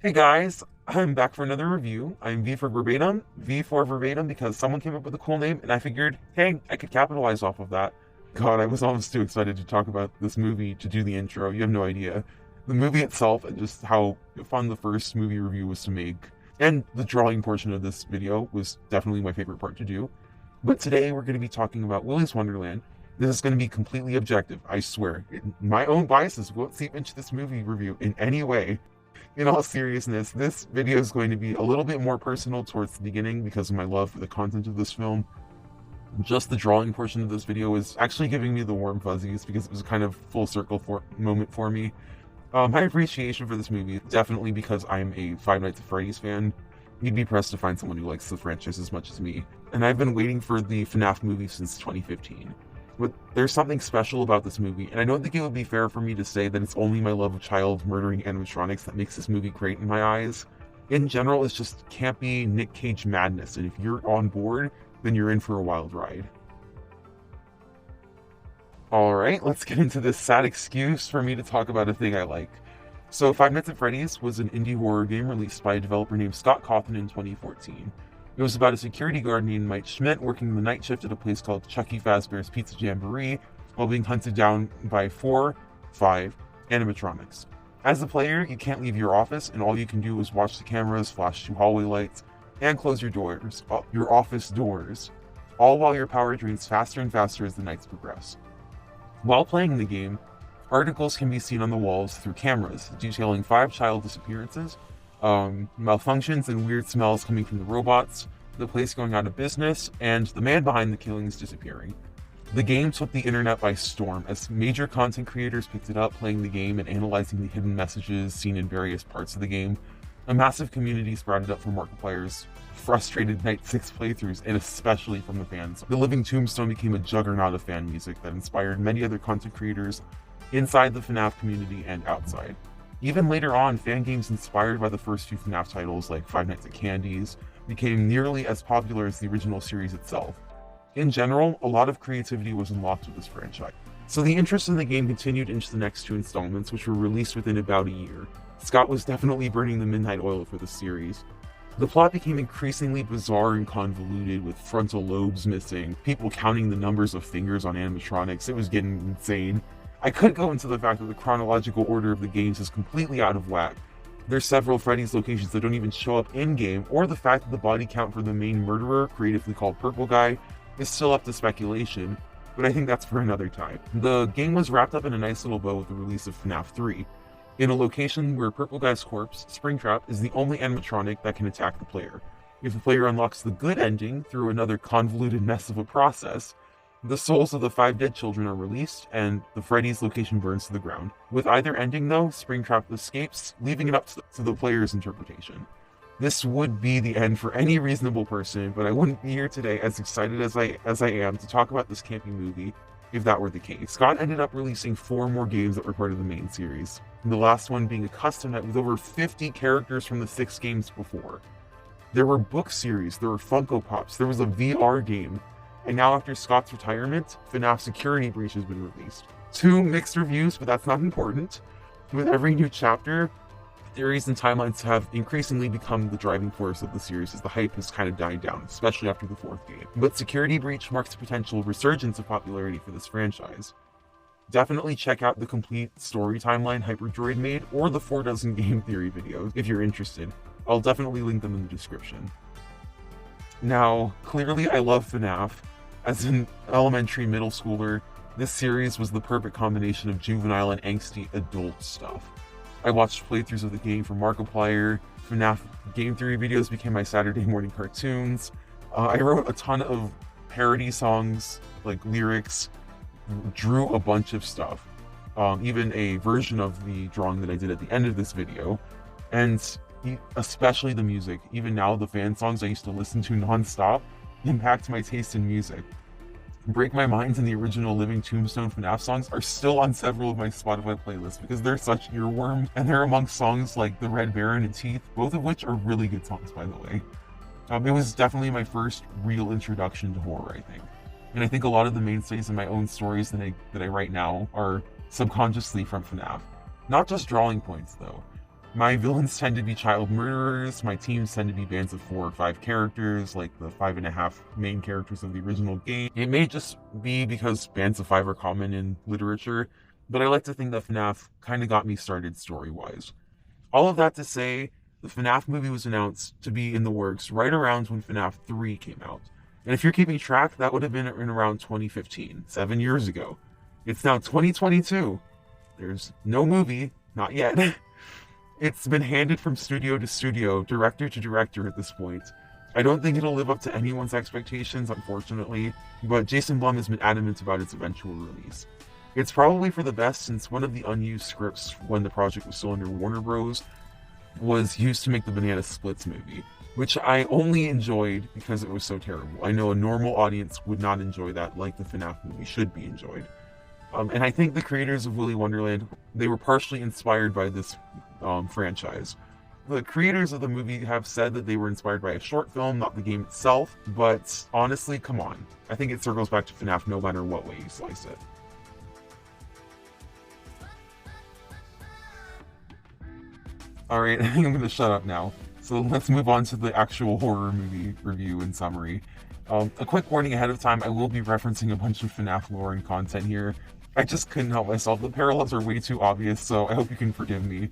Hey guys, I'm back for another review. I'm V for verbatim, V for verbatim because someone came up with a cool name and I figured, hey, I could capitalize off of that. God, I was almost too excited to talk about this movie to do the intro. You have no idea. The movie itself and just how fun the first movie review was to make. And the drawing portion of this video was definitely my favorite part to do. But today we're going to be talking about Willy's Wonderland. This is going to be completely objective, I swear. My own biases won't seep into this movie review in any way. In all seriousness, this video is going to be a little bit more personal towards the beginning because of my love for the content of this film. Just the drawing portion of this video is actually giving me the warm fuzzies because it was a kind of full circle moment for me. My appreciation for this movie, definitely because I'm a Five Nights at Freddy's fan. You'd be pressed to find someone who likes the franchise as much as me. And I've been waiting for the FNAF movie since 2015. But there's something special about this movie, and I don't think it would be fair for me to say that it's only my love of child murdering animatronics that makes this movie great in my eyes. In general, it's just campy Nick Cage madness, and if you're on board, then you're in for a wild ride. Alright, let's get into this sad excuse for me to talk about a thing I like. So Five Nights at Freddy's was an indie horror game released by a developer named Scott Cawthon in 2014. It was about a security guard named Mike Schmidt working the night shift at a place called Chucky Fazbear's Pizza Jamboree while being hunted down by 5 animatronics. As a player, you can't leave your office, and all you can do is watch the cameras flash through hallway lights and close your office doors, all while your power drains faster and faster as the nights progress. While playing the game, articles can be seen on the walls through cameras detailing 5 child disappearances, malfunctions and weird smells coming from the robots, the place going out of business, and the man behind the killings disappearing. The game took the internet by storm as major content creators picked it up, playing the game and analyzing the hidden messages seen in various parts of the game. A massive community sprouted up from Markiplier's frustrated Night 6 playthroughs, and especially from the fans. The Living Tombstone became a juggernaut of fan music that inspired many other content creators inside the FNAF community and outside. Even later on, fan games inspired by the first 2 FNAF titles, like Five Nights at Candy's, became nearly as popular as the original series itself. In general, a lot of creativity was unlocked with this franchise. So the interest in the game continued into the next 2 installments, which were released within about a year. Scott was definitely burning the midnight oil for the series. The plot became increasingly bizarre and convoluted, with frontal lobes missing, people counting the numbers of fingers on animatronics. It was getting insane. I could go into the fact that the chronological order of the games is completely out of whack. There's several Freddy's locations that don't even show up in-game, or the fact that the body count for the main murderer, creatively called Purple Guy, is still up to speculation, but I think that's for another time. The game was wrapped up in a nice little bow with the release of FNAF 3, in a location where Purple Guy's corpse, Springtrap, is the only animatronic that can attack the player. If the player unlocks the good ending through another convoluted mess of a process, the souls of the 5 dead children are released, and the Freddy's location burns to the ground. With either ending, though, Springtrap escapes, leaving it up to the player's interpretation. This would be the end for any reasonable person, but I wouldn't be here today as excited as I am to talk about this campy movie if that were the case. Scott ended up releasing 4 more games that were part of the main series, the last one being a custom night with over 50 characters from the 6 games before. There were book series, there were Funko Pops, there was a VR game, and now after Scott's retirement, FNAF Security Breach has been released. 2 mixed reviews, but that's not important. With every new chapter, theories and timelines have increasingly become the driving force of the series as the hype has kind of died down, especially after the 4th game. But Security Breach marks a potential resurgence of popularity for this franchise. Definitely check out the complete story timeline Hyperdroid made, or the 4 dozen game theory videos if you're interested. I'll definitely link them in the description. Now, clearly I love FNAF. As an elementary middle schooler, this series was the perfect combination of juvenile and angsty adult stuff. I watched playthroughs of the game from Markiplier, FNAF game theory videos became my Saturday morning cartoons. I wrote a ton of parody songs, like lyrics, drew a bunch of stuff, even a version of the drawing that I did at the end of this video, and especially the music. Even now, the fan songs I used to listen to non-stop impact my taste in music. Break My Minds and the original Living Tombstone FNAF songs are still on several of my Spotify playlists because they're such earworms, and they're amongst songs like The Red Baron and Teeth, both of which are really good songs, by the way. It was definitely my first real introduction to horror, I think. And I think a lot of the mainstays in my own stories that I write now are subconsciously from FNAF. Not just drawing points, though. My villains tend to be child murderers, my teams tend to be bands of 4 or 5 characters, like the 5.5 main characters of the original game. It may just be because bands of 5 are common in literature, but I like to think that FNAF kind of got me started story-wise. All of that to say, the FNAF movie was announced to be in the works right around when FNAF 3 came out. And if you're keeping track, that would have been in around 2015, 7 years ago. It's now 2022. There's no movie, not yet. It's been handed from studio to studio, director to director at this point. I don't think it'll live up to anyone's expectations, unfortunately, but Jason Blum has been adamant about its eventual release. It's probably for the best, since one of the unused scripts when the project was still under Warner Bros. Was used to make the Banana Splits movie, which I only enjoyed because it was so terrible. I know a normal audience would not enjoy that like the FNAF movie should be enjoyed. And I think the creators of Willy Wonderland, they were partially inspired by this franchise. The creators of the movie have said that they were inspired by a short film, not the game itself, but honestly, come on. I think it circles back to FNAF no matter what way you slice it. Alright, I think I'm going to shut up now. So let's move on to the actual horror movie review and summary. A quick warning ahead of time, I will be referencing a bunch of FNAF lore and content here. I just couldn't help myself, the parallels are way too obvious, so I hope you can forgive me.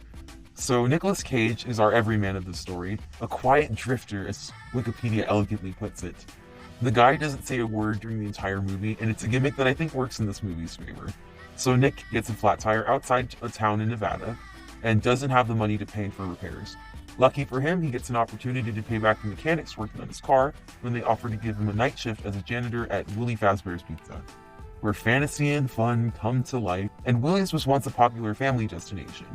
So Nicolas Cage is our everyman of the story, a quiet drifter as Wikipedia elegantly puts it. The guy doesn't say a word during the entire movie, and it's a gimmick that I think works in this movie's favor. So Nick gets a flat tire outside a town in Nevada, and doesn't have the money to pay for repairs. Lucky for him, he gets an opportunity to pay back the mechanics working on his car when they offer to give him a night shift as a janitor at Willy Fazbear's Pizza, where fantasy and fun come to life. And Willy's was once a popular family destination,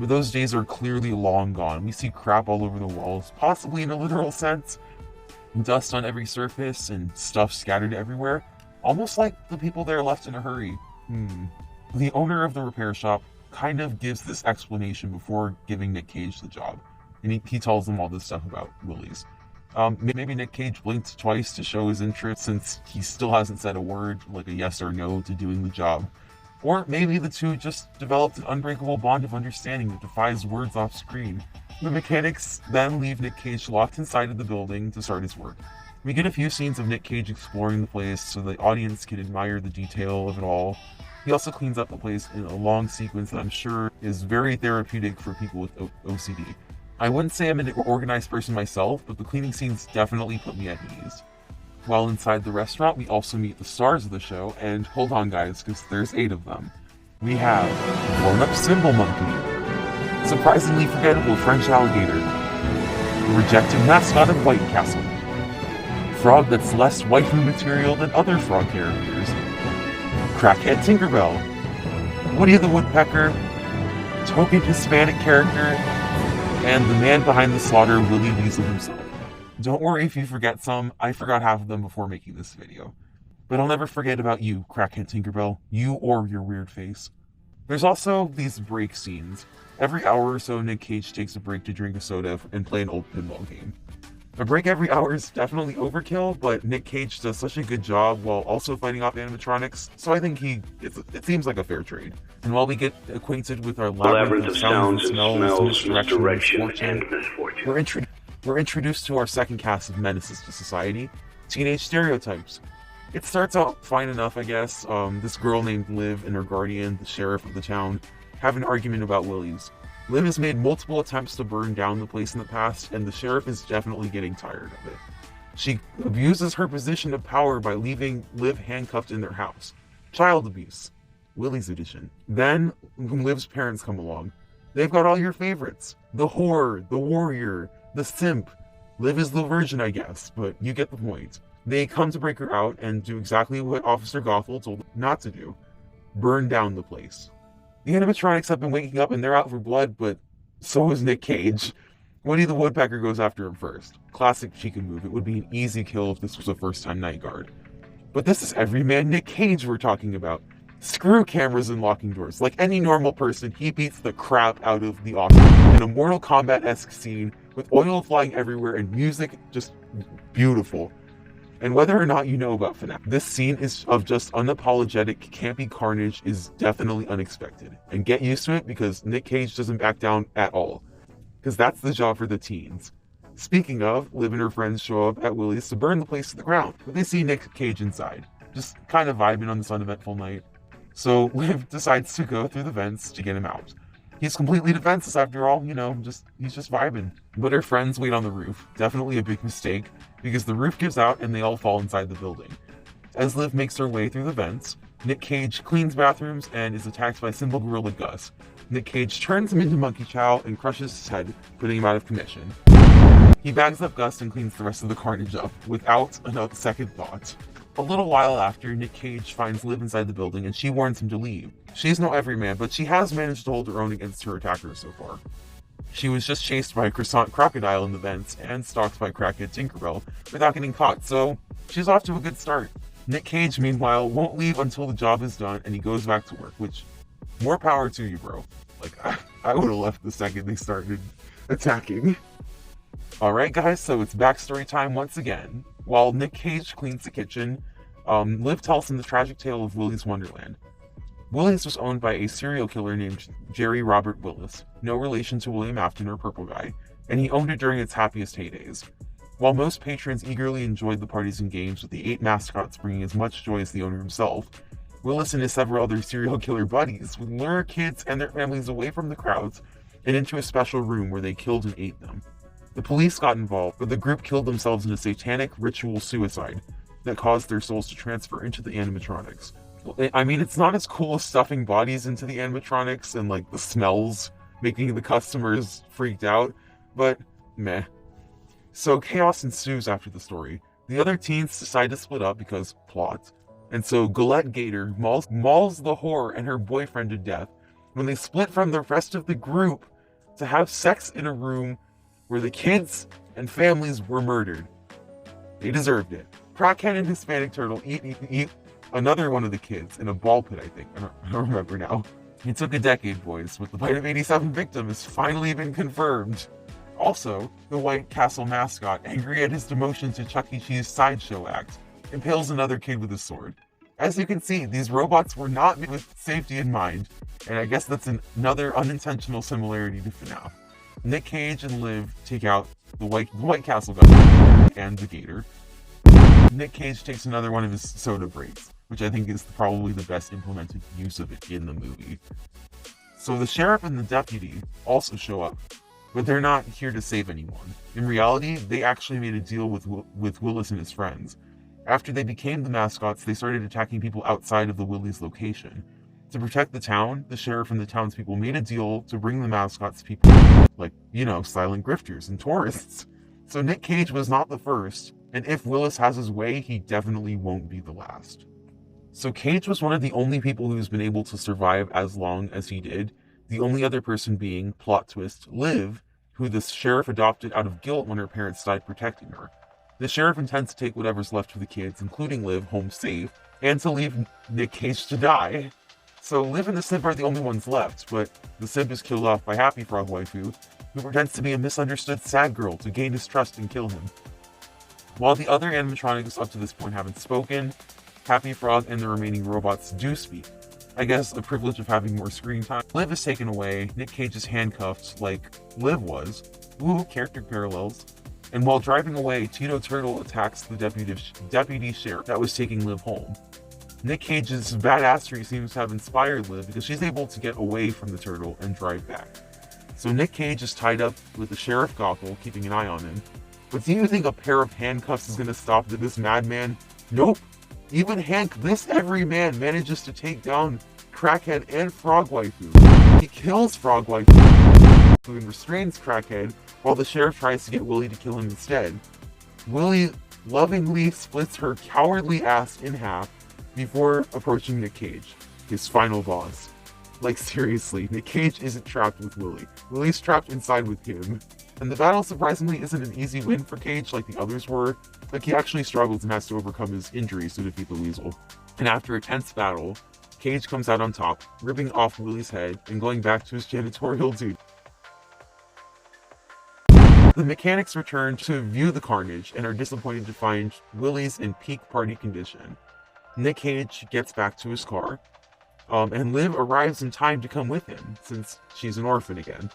but those days are clearly long gone. We see crap all over the walls, possibly in a literal sense, dust on every surface and stuff scattered everywhere, almost like the people there left in a hurry. The owner of the repair shop kind of gives this explanation before giving Nick Cage the job. And he tells them all this stuff about Willy's. Maybe Nick Cage blinked twice to show his interest, since he still hasn't said a word, like a yes or no, to doing the job. Or maybe the two just developed an unbreakable bond of understanding that defies words off screen. The mechanics then leave Nick Cage locked inside of the building to start his work. We get a few scenes of Nick Cage exploring the place so the audience can admire the detail of it all. He also cleans up the place in a long sequence that I'm sure is very therapeutic for people with OCD. I wouldn't say I'm an organized person myself, but the cleaning scenes definitely put me at ease. While inside the restaurant, we also meet the stars of the show, and hold on guys, because there's 8 of them. We have Blown-Up Cymbal Monkey, surprisingly forgettable French alligator, the rejected mascot of White Castle, frog that's less waifu material than other frog characters, Crackhead Tinkerbell, Woody the Woodpecker, token Hispanic character, and the man behind the slaughter, Willy Weasel himself. Don't worry if you forget some, I forgot half of them before making this video. But I'll never forget about you, Crackhead Tinkerbell, you or your weird face. There's also these break scenes. Every hour or so, Nick Cage takes a break to drink a soda and play an old pinball game. A break every hour is definitely overkill, but Nick Cage does such a good job while also fighting off animatronics, so I think it seems like a fair trade. And while we get acquainted with our labyrinth of sounds and smells, misdirection, and misfortune, we're introduced to our second cast of menaces to society, teenage stereotypes. It starts out fine enough, I guess. This girl named Liv and her guardian, the sheriff of the town, have an argument about Willy's. Liv has made multiple attempts to burn down the place in the past, and the sheriff is definitely getting tired of it. She abuses her position of power by leaving Liv handcuffed in their house. Child abuse. Willy's edition. Then, when Liv's parents come along, they've got all your favorites. The whore, the warrior, the simp. Liv is the virgin, I guess, but you get the point. They come to break her out and do exactly what Officer Gothel told them not to do. Burn down the place. The animatronics have been waking up and they're out for blood, but so is Nick Cage. Woody the Woodpecker goes after him first. Classic Chica move. It would be an easy kill if this was a first-time night guard. But this is everyman Nick Cage we're talking about. Screw cameras and locking doors. Like any normal person, he beats the crap out of the Oscar in a Mortal Kombat-esque scene with oil flying everywhere and music just beautiful. And whether or not you know about FNAF, this scene is of just unapologetic, campy carnage is definitely unexpected. And get used to it because Nick Cage doesn't back down at all. because that's the job for the teens. Speaking of, Liv and her friends show up at Willy's to burn the place to the ground, but they see Nick Cage inside, just kind of vibing on this uneventful night. So Liv decides to go through the vents to get him out. He's completely defenseless after all, he's just vibing. But her friends wait on the roof. Definitely a big mistake, because the roof gives out and they all fall inside the building. As Liv makes her way through the vents, Nick Cage cleans bathrooms and is attacked by Symbol Gorilla Gus. Nick Cage turns him into Monkey Chow and crushes his head, putting him out of commission. He bags up Gus and cleans the rest of the carnage up, without another second thought. A little while after, Nick Cage finds Liv inside the building and she warns him to leave. She's no everyman, but she has managed to hold her own against her attackers so far. She was just chased by a croissant crocodile in the vents and stalked by crackhead Tinkerbell without getting caught, so she's off to a good start. Nick Cage, meanwhile, won't leave until the job is done and he goes back to work, which, more power to you, bro. Like, I would have left the second they started attacking. Alright guys, so it's backstory time once again. While Nick Cage cleans the kitchen, Liv tells him the tragic tale of Willy's Wonderland. Willy's was owned by a serial killer named Jerry Robert Willis, no relation to William Afton or Purple Guy, and he owned it during its happiest heydays. While most patrons eagerly enjoyed the parties and games, with the 8 mascots bringing as much joy as the owner himself, Willis and his several other serial killer buddies would lure kids and their families away from the crowds and into a special room where they killed and ate them. The police got involved, but the group killed themselves in a satanic ritual suicide that caused their souls to transfer into the animatronics. I mean, it's not as cool as stuffing bodies into the animatronics and like the smells making the customers freaked out, but meh. So chaos ensues after the story. The other teens decide to split up because plot, and so Galette Gator mauls the whore and her boyfriend to death when they split from the rest of the group to have sex in a room where the kids and families were murdered. They deserved it. Crackhead and Hispanic Turtle eat another one of the kids in a ball pit, I think. I don't remember now. It took a decade, boys, but the Bite of 87 victim has finally been confirmed. Also, the White Castle mascot, angry at his demotion to Chuck E. Cheese sideshow act, impales another kid with a sword. As you can see, these robots were not made with safety in mind, and I guess that's another unintentional similarity to FNAF. Nick Cage and Liv take out the White Castle guy and the Gator. Nick Cage takes another one of his soda breaks, which I think is probably the best implemented use of it in the movie. So the sheriff and the deputy also show up, but they're not here to save anyone. In reality, they actually made a deal with Willis and his friends. After they became the mascots, they started attacking people outside of the Willy's location. To protect the town, the sheriff and the townspeople made a deal to bring the mascots people like, silent grifters and tourists. So Nick Cage was not the first, and if Willis has his way, he definitely won't be the last. So Cage was one of the only people who's been able to survive as long as he did, the only other person being, plot twist, Liv, who the sheriff adopted out of guilt when her parents died protecting her. The sheriff intends to take whatever's left of the kids, including Liv, home safe, and to leave Nick Cage to die. So Liv and the Sib are the only ones left, but the Sib is killed off by Happy Frog Waifu, who pretends to be a misunderstood sad girl to gain his trust and kill him. While the other animatronics up to this point haven't spoken, Happy Frog and the remaining robots do speak. I guess a privilege of having more screen time. Liv is taken away, Nick Cage is handcuffed like Liv was. Ooh, character parallels. And while driving away, Tito Turtle attacks the deputy sheriff that was taking Liv home. Nick Cage's badassery seems to have inspired Liv because she's able to get away from the turtle and drive back. So Nick Cage is tied up with the Sheriff Gothel, keeping an eye on him. But do you think a pair of handcuffs is going to stop this madman? Nope. Even Hank, this everyman, manages to take down Crackhead and Frog Waifu. He kills Frog Waifu, who restrains Crackhead, while the sheriff tries to get Willy to kill him instead. Willy lovingly splits her cowardly ass in half before approaching Nick Cage, his final boss. Like seriously, Nick Cage isn't trapped with Willy. Willy's trapped inside with him. And the battle surprisingly isn't an easy win for Cage like the others were. Like he actually struggles and has to overcome his injuries to defeat the Weasel. And after a tense battle, Cage comes out on top, ripping off Willy's head and going back to his janitorial duty. The mechanics return to view the carnage and are disappointed to find Willy's in peak party condition. Nick Cage gets back to his car, and Liv arrives in time to come with him, since she's an orphan again.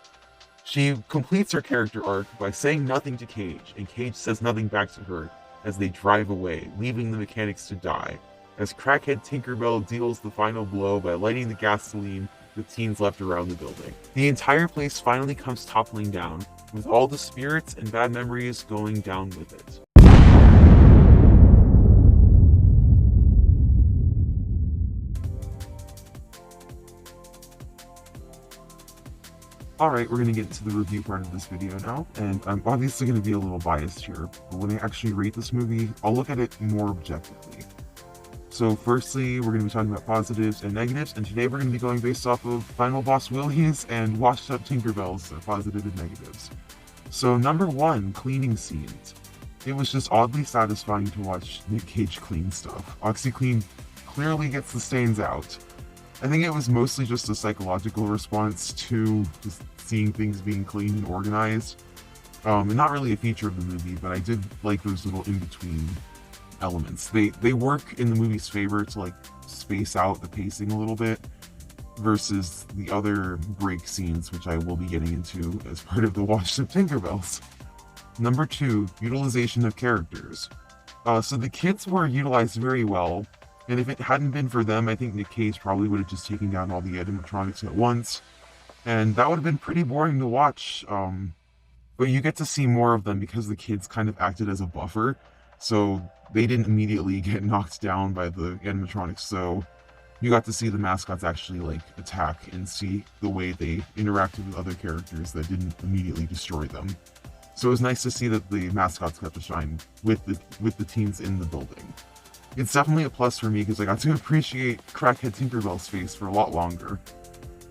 She completes her character arc by saying nothing to Cage, and Cage says nothing back to her as they drive away, leaving the mechanics to die, as crackhead Tinkerbell deals the final blow by lighting the gasoline the teens left around the building. The entire place finally comes toppling down, with all the spirits and bad memories going down with it. Alright, we're going to get into the review part of this video now, and I'm obviously going to be a little biased here, but when I actually rate this movie, I'll look at it more objectively. So firstly, we're going to be talking about positives and negatives, and today we're going to be going based off of Final Boss Willy's and Washed Up Tinkerbell's positive and negatives. So number 1, cleaning scenes. It was just oddly satisfying to watch Nick Cage clean stuff. OxyClean clearly gets the stains out. I think it was mostly just a psychological response to just seeing things being clean and organized. And not really a feature of the movie, but I did like those little in-between elements. They work in the movie's favor to like space out the pacing a little bit versus the other break scenes, which I will be getting into as part of the Washed Up Tinkerbells. Number 2, utilization of characters. So the kids were utilized very well. And if it hadn't been for them, I think Nick Cage probably would have just taken down all the animatronics at once. And that would have been pretty boring to watch. But you get to see more of them because the kids kind of acted as a buffer. So they didn't immediately get knocked down by the animatronics. So you got to see the mascots actually like attack and see the way they interacted with other characters that didn't immediately destroy them. So it was nice to see that the mascots got to shine with the teens in the building. It's definitely a plus for me because I got to appreciate crackhead Tinkerbell's face for a lot longer.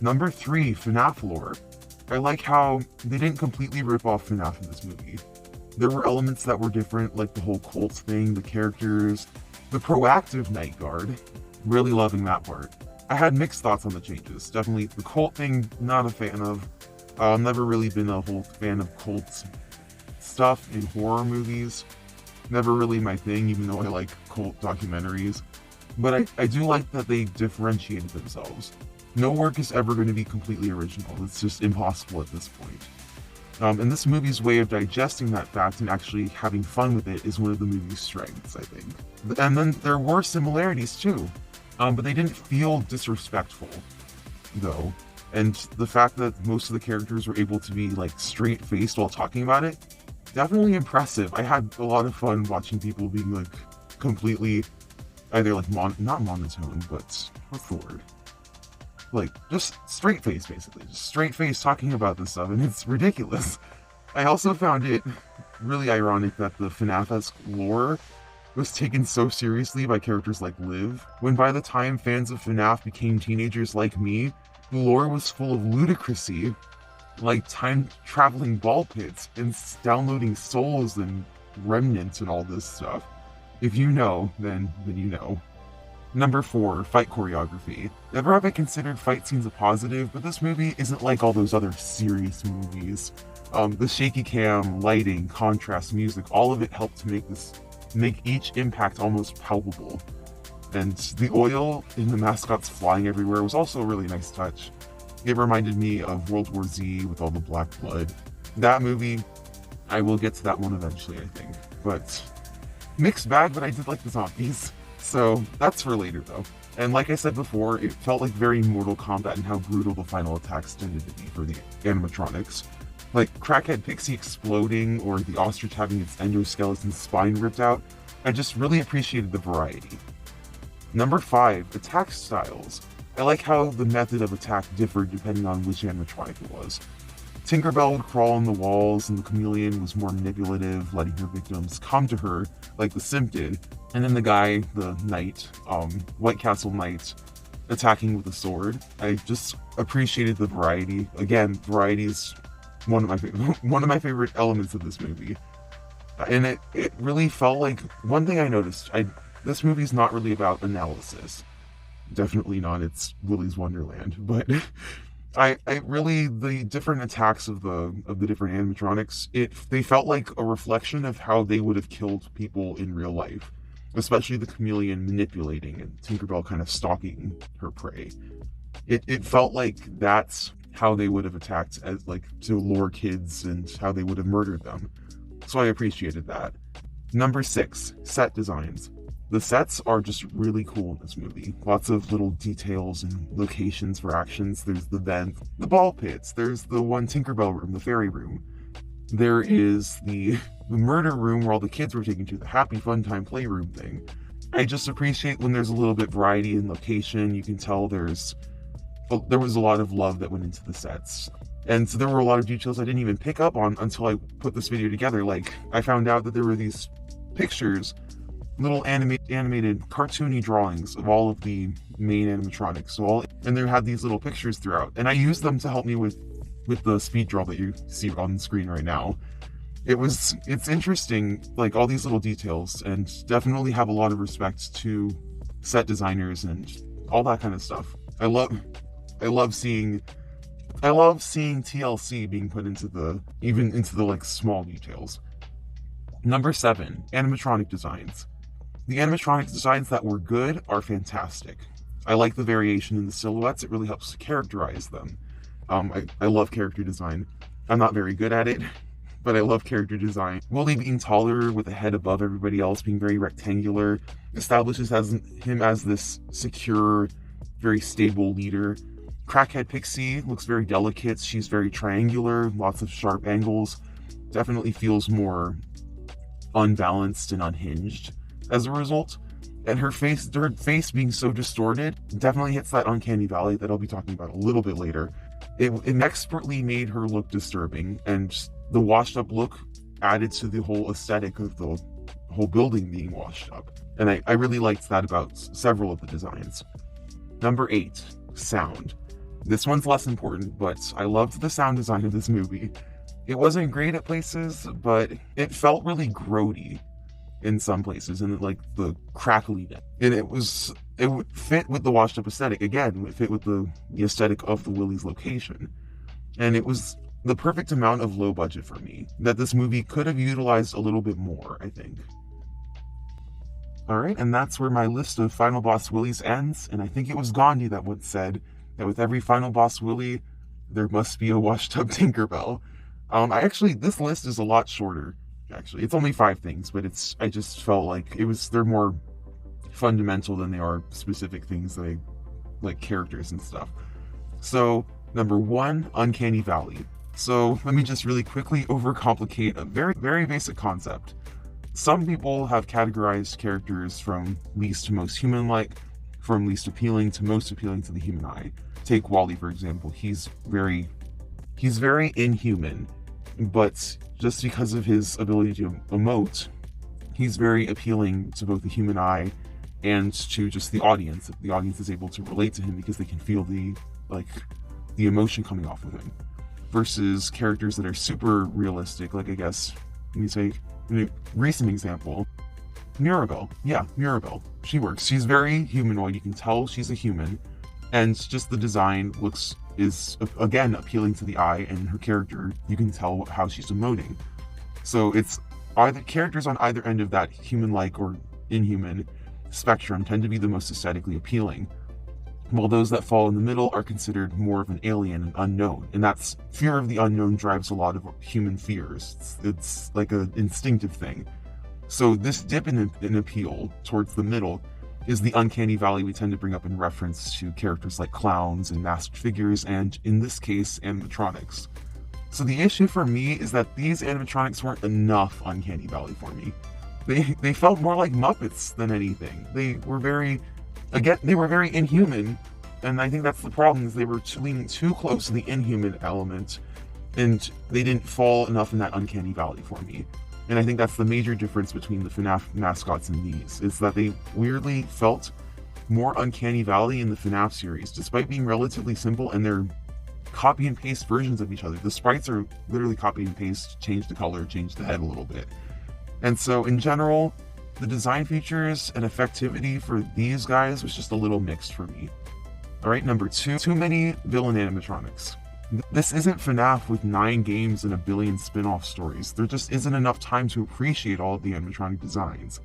Number 3, FNAF lore. I like how they didn't completely rip off FNAF in this movie. There were elements that were different, like the whole cult thing, the characters, the proactive night guard. Really loving that part. I had mixed thoughts on the changes. Definitely the cult thing, not a fan of. Never really been a whole fan of cult stuff in horror movies. Never really my thing, even though I like cult documentaries. But I do like that they differentiated themselves. No work is ever going to be completely original. It's just impossible at this point. And this movie's way of digesting that fact and actually having fun with it is one of the movie's strengths, I think. And then there were similarities too, but they didn't feel disrespectful, though. And the fact that most of the characters were able to be like straight-faced while talking about it, definitely impressive. I had a lot of fun watching people being like completely either like not monotone, but what's the word? Like just straight face, basically, just straight face talking about this stuff, and it's ridiculous. I also found it really ironic that the FNAF-esque lore was taken so seriously by characters like Liv, when by the time fans of FNAF became teenagers like me, the lore was full of ludicrousy, like time-traveling ball pits and downloading souls and remnants and all this stuff. If you know, then you know. Number 4, fight choreography. Never have I considered fight scenes a positive, but this movie isn't like all those other serious movies. The shaky cam, lighting, contrast, music, all of it helped to make each impact almost palpable. And the oil in the mascots flying everywhere was also a really nice touch. It reminded me of World War Z with all the black blood. That movie, I will get to that one eventually, I think. But mixed bag, but I did like the zombies. So that's for later though. And like I said before, it felt like very Mortal Kombat in how brutal the final attacks tended to be for the animatronics. Like Crackhead Pixie exploding or the ostrich having its endoskeleton spine ripped out. I just really appreciated the variety. Number 5, attack styles. I like how the method of attack differed depending on which animatronic it was. Tinkerbell would crawl on the walls, and the chameleon was more manipulative, letting her victims come to her, like the Simp did. And then the guy, the knight, White Castle Knight, attacking with a sword. I just appreciated the variety. Again, variety is one of my favorite elements of this movie. And it really felt like, one thing I noticed, this movie's not really about analysis. Definitely not, it's Willy's Wonderland, but I really, the different attacks of the different animatronics, they felt like a reflection of how they would have killed people in real life, especially the chameleon manipulating and Tinkerbell kind of stalking her prey. It felt like that's how they would have attacked as like to lure kids and how they would have murdered them. So I appreciated that. Number 6, set designs. The sets are just really cool in this movie. Lots of little details and locations for actions. There's the vent, the ball pits, there's the one Tinkerbell room, the fairy room. There is the murder room where all the kids were taken to, the happy fun time playroom thing. I just appreciate when there's a little bit variety in location. You can tell there was a lot of love that went into the sets. And so there were a lot of details I didn't even pick up on until I put this video together. Like, I found out that there were these pictures, little animated cartoony drawings of all of the main animatronics. And they had these little pictures throughout. And I used them to help me with the speed draw that you see on the screen right now. It's interesting, like all these little details, and definitely have a lot of respect to set designers and all that kind of stuff. I love seeing TLC being put into the like small details. Number 7, animatronic designs. The animatronic designs that were good are fantastic. I like the variation in the silhouettes. It really helps to characterize them. I love character design. I'm not very good at it, but I love character design. Willy being taller with a head above everybody else, being very rectangular, establishes him as this secure, very stable leader. Crackhead Pixie looks very delicate. She's very triangular, lots of sharp angles. Definitely feels more unbalanced and unhinged as a result. And her face being so distorted definitely hits that uncanny valley that I'll be talking about a little bit later. It expertly made her look disturbing, and the washed up look added to the whole aesthetic of the whole building being washed up. And I really liked that about several of the designs. Number 8, sound. This one's less important, but I loved the sound design of this movie. It wasn't great at places, but it felt really grody in some places, and like the crackly, and it would fit with the washed up aesthetic. Again, it would fit with the aesthetic of the Willy's location, and it was the perfect amount of low budget for me that this movie could have utilized a little bit more, I think. Alright, and that's where my list of Final Boss Willys ends, and I think it was Gandhi that once said that with every Final Boss Willy, there must be a washed up Tinkerbell. This list is a lot shorter. Actually, it's only 5 things, but I just felt like they're more fundamental than they are specific things that like characters and stuff. So, number 1, Uncanny Valley. So, let me just really quickly overcomplicate a very, very basic concept. Some people have categorized characters from least to most human-like, from least appealing to most appealing to the human eye. Take Wally, for example. He's very inhuman, but just because of his ability to emote, he's very appealing to both the human eye and to just the audience. The audience is able to relate to him because they can feel the emotion coming off of him. Versus characters that are super realistic, like I guess, let me take a recent example, Mirabelle. Yeah, Mirabelle. She works. She's very humanoid. You can tell she's a human, and just the design is again appealing to the eye, and her character, you can tell how she's emoting. So it's either characters on either end of that human-like or inhuman spectrum tend to be the most aesthetically appealing, while those that fall in the middle are considered more of an alien and unknown. And that's fear of the unknown drives a lot of human fears. It's like an instinctive thing. So this dip in appeal towards the middle is the uncanny valley we tend to bring up in reference to characters like clowns and masked figures, and in this case, animatronics. So the issue for me is that these animatronics weren't enough uncanny valley for me. They felt more like Muppets than anything. They were very inhuman, and I think that's the problem, is they were leaning too close to the inhuman element, and they didn't fall enough in that uncanny valley for me. And I think that's the major difference between the FNAF mascots and these, is that they weirdly felt more uncanny valley in the FNAF series, despite being relatively simple, and they're copy and paste versions of each other. The sprites are literally copy and paste, change the color, change the head a little bit. And so in general, the design features and effectivity for these guys was just a little mixed for me. Alright, number 2, too many villain animatronics. This isn't FNAF with 9 games and a billion spin-off stories. There just isn't enough time to appreciate all of the animatronic designs.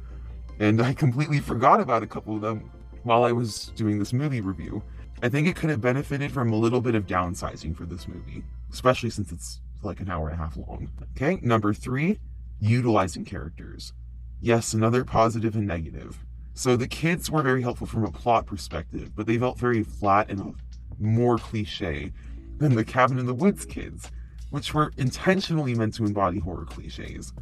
And I completely forgot about a couple of them while I was doing this movie review. I think it could have benefited from a little bit of downsizing for this movie, especially since it's like an hour and a half long. Okay, number 3, utilizing characters. Yes, another positive and negative. So the kids were very helpful from a plot perspective, but they felt very flat and more cliche than the Cabin in the Woods kids, which were intentionally meant to embody horror cliches.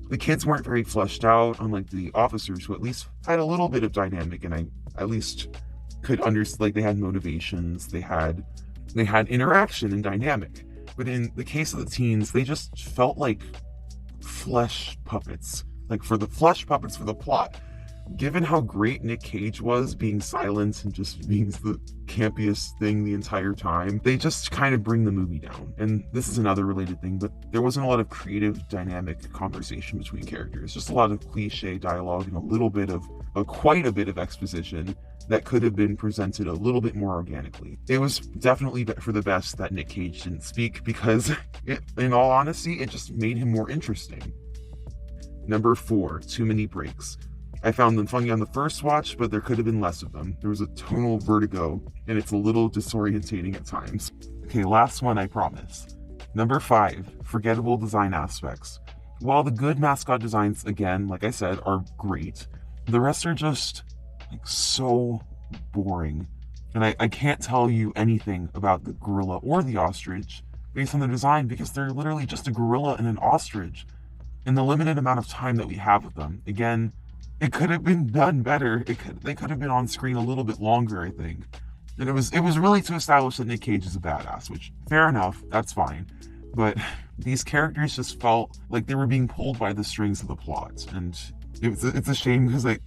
The kids weren't very fleshed out, unlike the officers, who at least had a little bit of dynamic, and I at least could understand, like, they had motivations, they had interaction and dynamic. But in the case of the teens, they just felt like flesh puppets. Like, for the flesh puppets for the plot. Given how great Nick Cage was being silent and just being the campiest thing the entire time, they just kind of bring the movie down. And this is another related thing, but there wasn't a lot of creative, dynamic conversation between characters. Just a lot of cliche dialogue and quite a bit of exposition that could have been presented a little bit more organically. It was definitely for the best that Nick Cage didn't speak, because in all honesty, it just made him more interesting. Number 4, too many breaks. I found them funny on the first watch, but there could have been less of them. There was a tonal vertigo, and it's a little disorientating at times. Okay, last one, I promise. Number 5, forgettable design aspects. While the good mascot designs, again, like I said, are great, the rest are just so boring. And I can't tell you anything about the gorilla or the ostrich based on the design, because they're literally just a gorilla and an ostrich in the limited amount of time that we have with them. Again, it could have been done better. They could have been on screen a little bit longer, I think. And it was really to establish that Nick Cage is a badass, which, fair enough, that's fine. But these characters just felt like they were being pulled by the strings of the plot. And it's a shame, because, I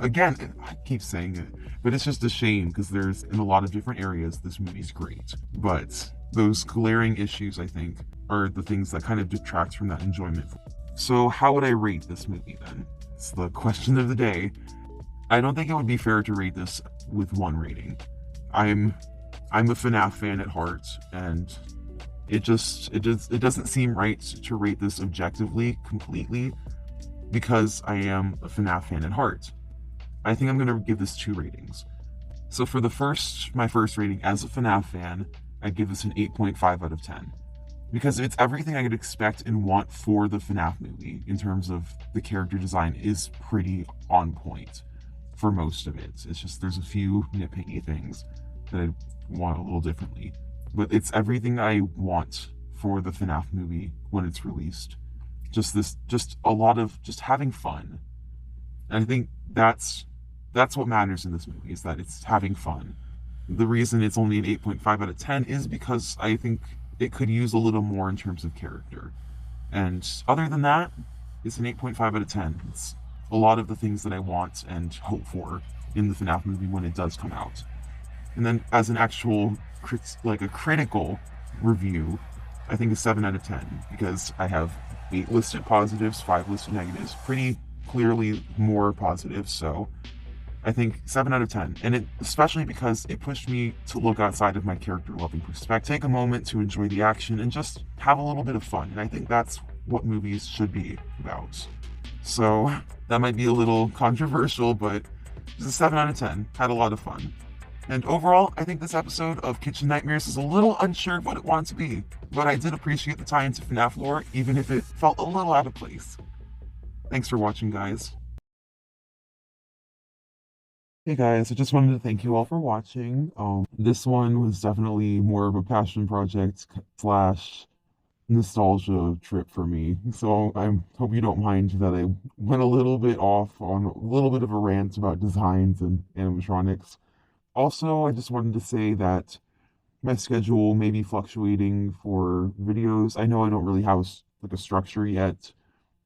keep saying it, but it's just a shame, because there's, in a lot of different areas, this movie's great. But those glaring issues, I think, are the things that kind of detract from that enjoyment. So how would I rate this movie, then? It's the question of the day. I don't think it would be fair to rate this with 1 rating. I'm a FNAF fan at heart, and it doesn't seem right to rate this objectively, completely, because I am a FNAF fan at heart. I think I'm going to give this 2 ratings. So for my first rating as a FNAF fan, I'd give this an 8.5 out of 10. Because it's everything I could expect and want for the FNAF movie, in terms of the character design is pretty on point for most of it. It's just there's a few nitpicky things that I want a little differently. But it's everything I want for the FNAF movie when it's released. Just a lot of just having fun. And I think that's what matters in this movie, is that it's having fun. The reason it's only an 8.5 out of 10 is because I think it could use a little more in terms of character. And other than that, it's an 8.5 out of 10. It's a lot of the things that I want and hope for in the FNAF movie when it does come out. And then as an actual, a critical review, I think a 7 out of 10, because I have 8 listed positives, 5 listed negatives, pretty clearly more positives, so I think 7 out of 10. And especially because it pushed me to look outside of my character-loving perspective, take a moment to enjoy the action, and just have a little bit of fun. And I think that's what movies should be about. So that might be a little controversial, but it's a 7 out of 10. Had a lot of fun. And overall, I think this episode of Kitchen Nightmares is a little unsure of what it wanted to be, but I did appreciate the tie into FNAF lore, even if it felt a little out of place. Thanks for watching, guys. Hey guys, I just wanted to thank you all for watching. This one was definitely more of a passion project slash nostalgia trip for me. So I hope you don't mind that I went a little bit off on a little bit of a rant about designs and animatronics. Also, I just wanted to say that my schedule may be fluctuating for videos. I know I don't really have a structure yet,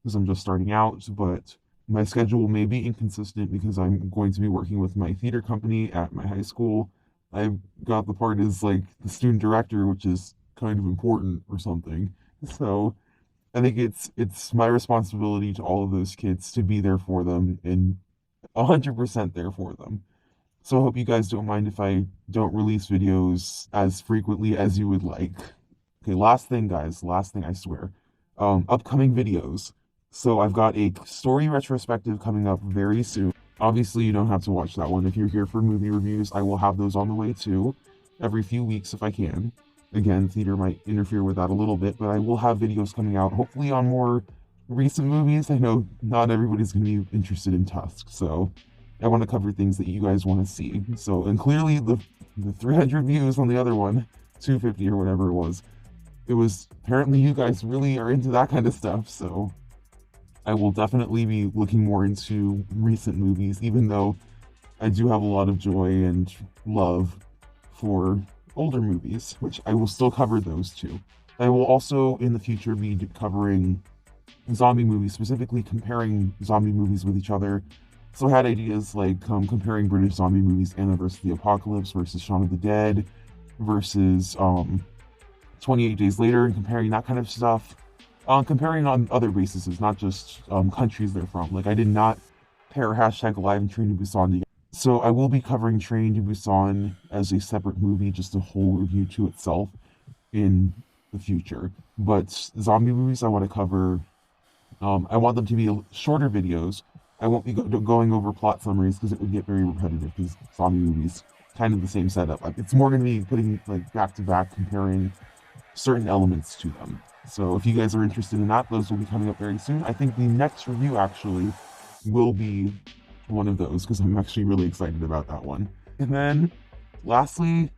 because I'm just starting out, but my schedule may be inconsistent because I'm going to be working with my theater company at my high school. I've got the part as the student director, which is kind of important or something. So I think it's my responsibility to all of those kids to be there for them, and 100% there for them. So I hope you guys don't mind if I don't release videos as frequently as you would like. Okay, last thing, guys. Last thing, I swear. Upcoming videos. So I've got a story retrospective coming up very soon. Obviously, you don't have to watch that one. If you're here for movie reviews, I will have those on the way too. every few weeks if I can. Again, theater might interfere with that a little bit, but I will have videos coming out, hopefully on more recent movies. I know not everybody's going to be interested in Tusk, so I want to cover things that you guys want to see. So, and clearly the 300 views on the other one, 250 or whatever it was apparently you guys really are into that kind of stuff, so I will definitely be looking more into recent movies, even though I do have a lot of joy and love for older movies, which I will still cover those too. I will also in the future be covering zombie movies, specifically comparing zombie movies with each other. So I had ideas like comparing British zombie movies, Anna vs. the Apocalypse versus Shaun of the Dead versus 28 Days Later, and comparing that kind of stuff. Comparing on other bases, not just countries they're from. Like I did not pair hashtag Live and Train to Busan together. So I will be covering Train to Busan as a separate movie, just a whole review to itself in the future. But zombie movies I want to cover, I want them to be shorter videos. I won't be going over plot summaries because it would get very repetitive because zombie movies, kind of the same setup. It's more going to be putting like back to back, comparing certain elements to them. So if you guys are interested in that, those will be coming up very soon. I think the next review actually will be one of those because I'm actually really excited about that one. And then lastly,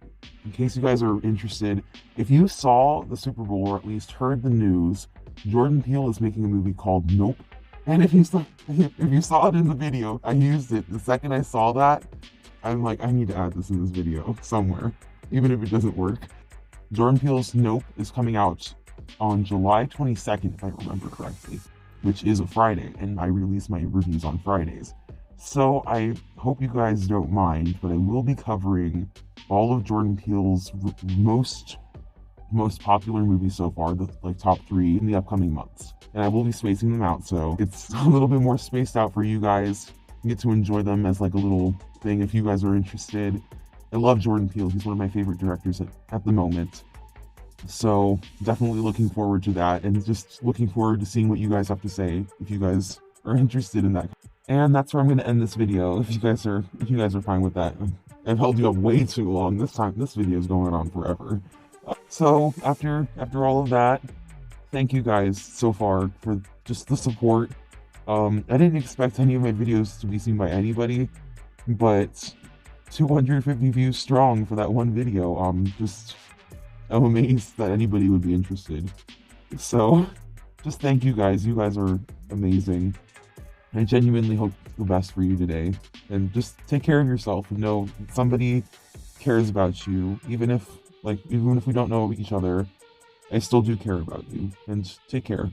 in case you guys are interested, if you saw the Super Bowl or at least heard the news, Jordan Peele is making a movie called Nope. And if you saw it in the video, I used it. The second I saw that, I'm like, I need to add this in this video somewhere, even if it doesn't work. Jordan Peele's Nope is coming out on July 22nd, if I remember correctly, which is a Friday, and I release my reviews on Fridays. So I hope you guys don't mind, but I will be covering all of Jordan Peele's most popular movies so far, the top 3 in the upcoming months. And I will be spacing them out, so it's a little bit more spaced out for you guys. You get to enjoy them as like a little thing if you guys are interested. I love Jordan Peele. He's one of my favorite directors at the moment. So definitely looking forward to that, and just looking forward to seeing what you guys have to say if you guys are interested in that. And that's where I'm going to end this video. If you guys are fine with that. I've held you up way too long. This video is going on forever. So after all of that, thank you guys so far for just the support. I didn't expect any of my videos to be seen by anybody, but 250 views strong for that one video. I'm amazed that anybody would be interested. So just thank you guys. You guys are amazing. I genuinely hope the best for you today. And just take care of yourself and know somebody cares about you. Even if we don't know each other, I still do care about you. And take care.